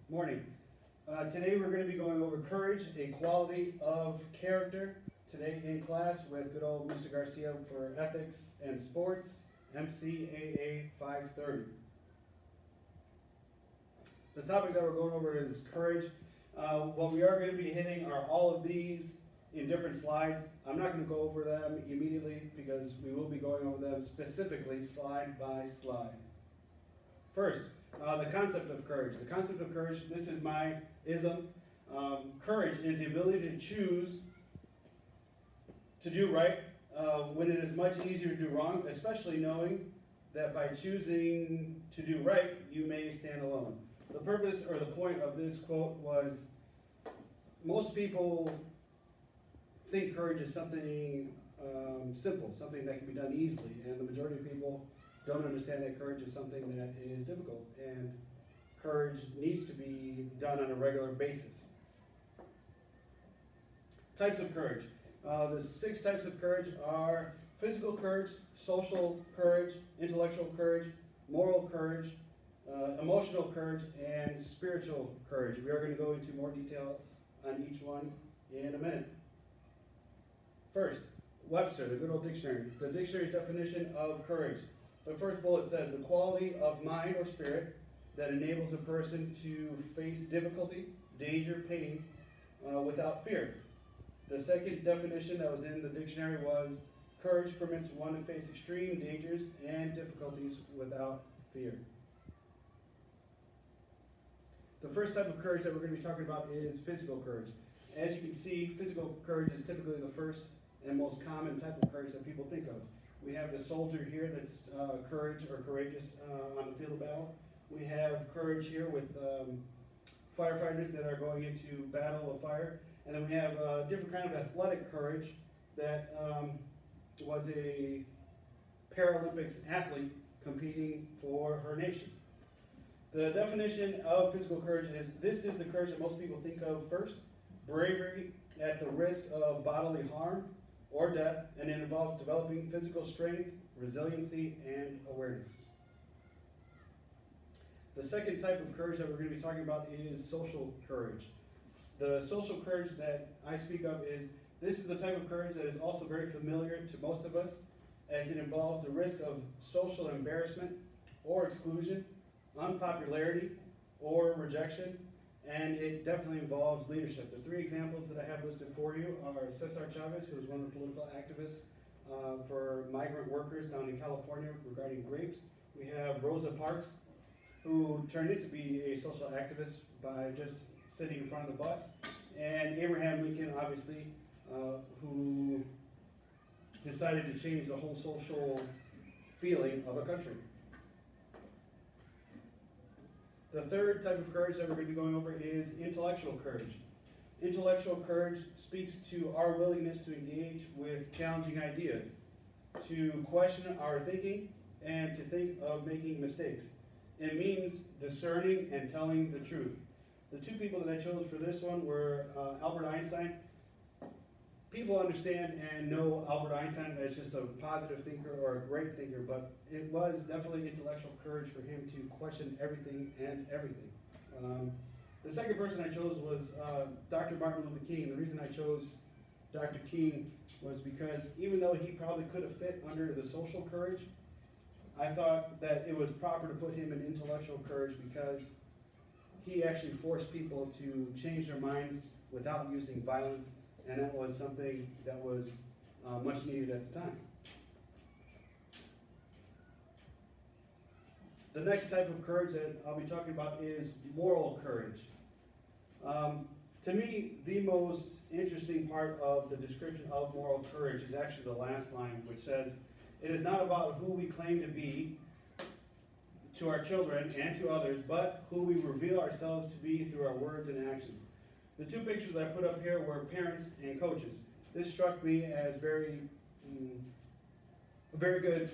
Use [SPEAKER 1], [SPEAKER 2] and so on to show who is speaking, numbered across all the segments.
[SPEAKER 1] Morning. Today we're going to be going over courage, a quality of character. Today in class with good old Mr. Garcia for Ethics and Sports, MCAA 530. The topic that we're going over is courage. What we are going to be hitting are all of these in different slides. I'm not going to go over them immediately because we will be going over them specifically slide by slide. First, the concept of courage. The concept of courage, this is my ism. Courage is the ability to choose to do right when it is much easier to do wrong, especially knowing that by choosing to do right, you may stand alone. The purpose or the point of this quote was most people think courage is something simple, something that can be done easily, and the majority of people don't understand that courage is something that is difficult, and courage needs to be done on a regular basis. Types of courage. The 6 types of courage are physical courage, social courage, intellectual courage, moral courage, emotional courage, and spiritual courage. We are going to go into more details on each one in a minute. First, Webster, the good old dictionary. The dictionary's definition of courage. The first bullet says, the quality of mind or spirit that enables a person to face difficulty, danger, pain, without fear. The second definition that was in the dictionary was, courage permits one to face extreme dangers and difficulties without fear. The first type of courage that we're going to be talking about is physical courage. As you can see, physical courage is typically the first and most common type of courage that people think of. We have the soldier here that's courage or courageous on the field of battle. We have courage here with firefighters that are going into battle of fire. And then we have a different kind of athletic courage that was a Paralympics athlete competing for her nation. The definition of physical courage is, this is the courage that most people think of first. Bravery at the risk of bodily harm or death, and it involves developing physical strength, resiliency, and awareness. The second type of courage that we're going to be talking about is social courage. The social courage that I speak of is, this is the type of courage that is also very familiar to most of us, as it involves the risk of social embarrassment or exclusion, unpopularity or rejection, and it definitely involves leadership. The 3 examples that I have listed for you are Cesar Chavez, who was one of the political activists for migrant workers down in California regarding grapes. We have Rosa Parks, who turned out to be a social activist by just sitting in front of the bus, and Abraham Lincoln, obviously, who decided to change the whole social feeling of a country. The third type of courage that we're going to be going over is intellectual courage. Intellectual courage speaks to our willingness to engage with challenging ideas, to question our thinking, and to think of making mistakes. It means discerning and telling the truth. The 2 people that I chose for this one were Albert Einstein. People understand and know Albert Einstein as just a positive thinker or a great thinker, but it was definitely intellectual courage for him to question everything and everything. The second person I chose was Dr. Martin Luther King. The reason I chose Dr. King was because even though he probably could have fit under the social courage, I thought that it was proper to put him in intellectual courage because he actually forced people to change their minds without using violence, and that was something that was much needed at the time. The next type of courage that I'll be talking about is moral courage. To me, the most interesting part of the description of moral courage is actually the last line, which says, it is not about who we claim to be to our children and to others, but who we reveal ourselves to be through our words and actions. The 2 pictures that I put up here were parents and coaches. This struck me as very good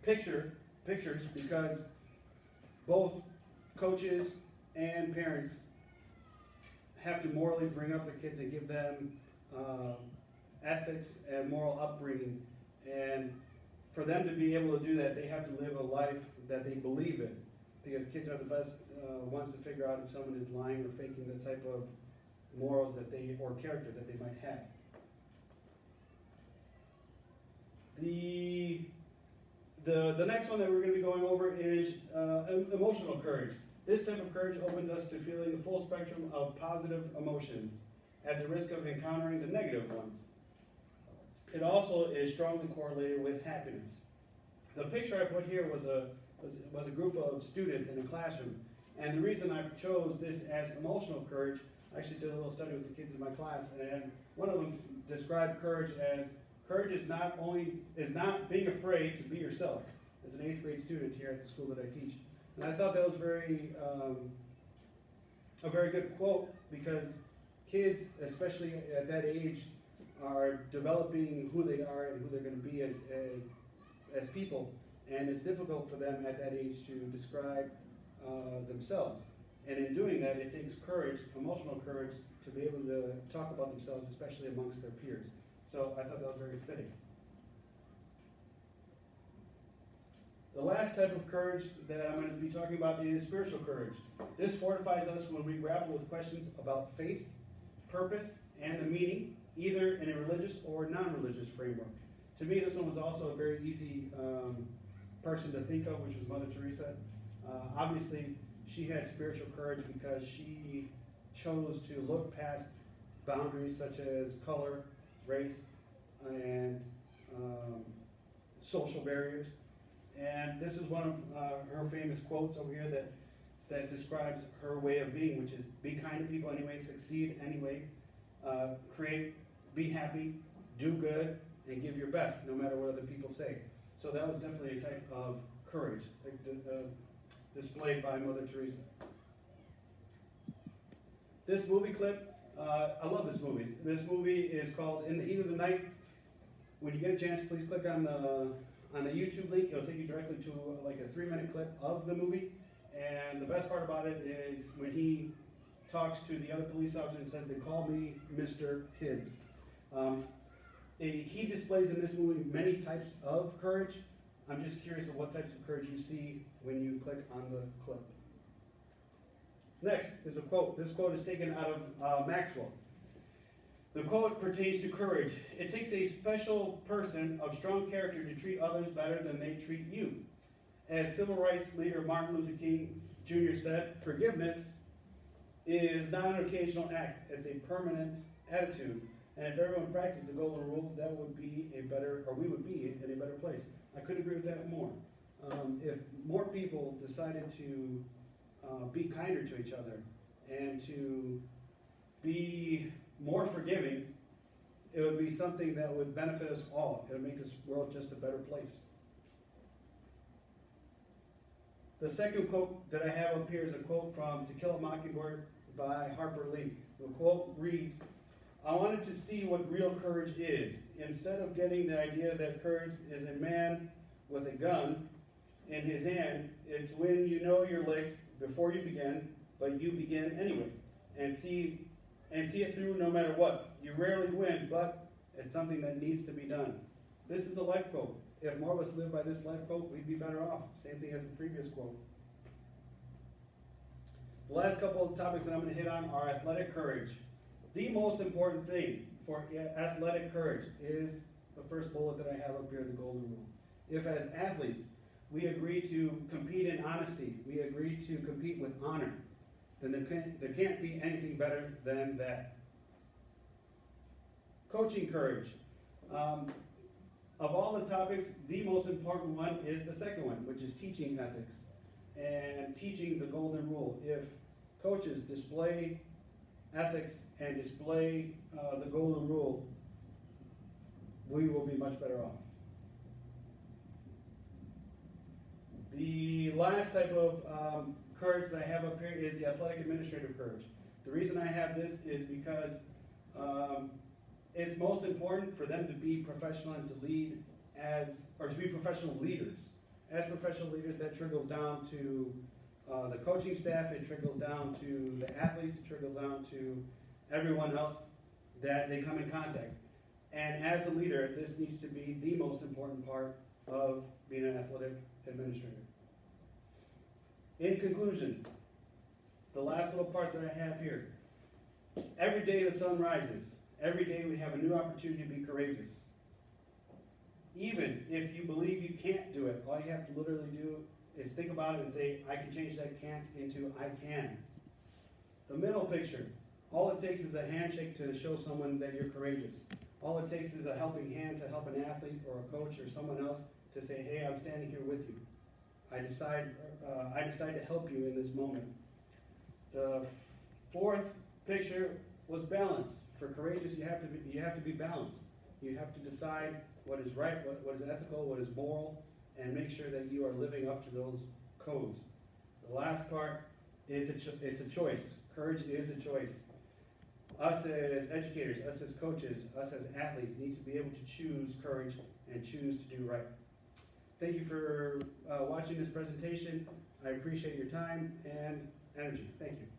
[SPEAKER 1] pictures because both coaches and parents have to morally bring up their kids and give them ethics and moral upbringing. And for them to be able to do that, they have to live a life that they believe in. because kids are the best ones to figure out if someone is lying or faking the type of morals that they, or character that they might have. The next one that we're going to be going over is emotional courage. This type of courage opens us to feeling the full spectrum of positive emotions at the risk of encountering the negative ones. It also is strongly correlated with happiness. The picture I put here was a group of students in a classroom, and the reason I chose this as emotional courage, I actually did a little study with the kids in my class, and one of them described courage as courage is not being afraid to be yourself. As an 8th grade student here at the school that I teach, and I thought that was a very good quote, because kids, especially at that age, are developing who they are and who they're going to be as people, and it's difficult for them at that age to describe themselves. And in doing that, it takes courage, emotional courage, to be able to talk about themselves, especially amongst their peers. So I thought that was very fitting. The last type of courage that I'm going to be talking about is spiritual courage. This fortifies us when we grapple with questions about faith, purpose, and the meaning, either in a religious or non-religious framework. To me, this one was also a very easy person to think of, which was Mother Teresa. Obviously, she had spiritual courage because she chose to look past boundaries such as color, race, and social barriers. And this is one of her famous quotes over here that describes her way of being, which is be kind to people anyway, succeed anyway, be happy, do good, and give your best, no matter what other people say. So that was definitely a type of courage displayed by Mother Teresa. This movie clip, I love this movie. This movie is called In the Heat of the Night. When you get a chance, please click on the YouTube link. It'll take you directly to like a 3-minute clip of the movie. And the best part about it is when he talks to the other police officer and says, "They call me Mr. Tibbs." He displays in this movie many types of courage. I'm just curious of what types of courage you see when you click on the clip. Next is a quote. This quote is taken out of Maxwell. The quote pertains to courage. It takes a special person of strong character to treat others better than they treat you. As civil rights leader Martin Luther King Jr. said, forgiveness is not an occasional act, it's a permanent attitude. And if everyone practiced the golden rule, that would be we would be in a better place. I couldn't agree with that more. If more people decided to be kinder to each other and to be more forgiving, it would be something that would benefit us all. It would make this world just a better place. The second quote that I have up here is a quote from To Kill a Mockingbird by Harper Lee. The quote reads, "I wanted to see what real courage is. Instead of getting the idea that courage is a man with a gun in his hand, it's when you know you're late before you begin, but you begin anyway, and see it through no matter what. You rarely win, but it's something that needs to be done." This is a life quote. If more of us live by this life quote, we'd be better off. Same thing as the previous quote. The last couple of topics that I'm going to hit on are athletic courage. The most important thing for athletic courage is the first bullet that I have up here, the golden rule. If as athletes, we agree to compete in honesty, we agree to compete with honor, then there can't be anything better than that. Coaching courage. Of all the topics, the most important one is the second one, which is teaching ethics and teaching the golden rule. If coaches display ethics and display the golden rule, we will be much better off. The last type of courage that I have up here is the athletic administrative courage. The reason I have this is because it's most important for them to be professional and to lead to be professional leaders. As professional leaders, that trickles down to the coaching staff, it trickles down to the athletes, it trickles down to everyone else that they come in contact. And as a leader, this needs to be the most important part of being an athletic administrator. In conclusion, the last little part that I have here. Every day the sun rises. Every day we have a new opportunity to be courageous. Even if you believe you can't do it, all you have to literally do is think about it and say, I can change that can't into I can. The middle picture, all it takes is a handshake to show someone that you're courageous. All it takes is a helping hand to help an athlete or a coach or someone else to say, hey, I'm standing here with you. I decide to help you in this moment. The fourth picture was balance. For courageous, you have to be balanced. You have to decide what is right, what is ethical, what is moral, and make sure that you are living up to those codes. The last part is it's a choice. Courage is a choice. Us as educators, us as coaches, us as athletes need to be able to choose courage and choose to do right. Thank you for watching this presentation. I appreciate your time and energy. Thank you.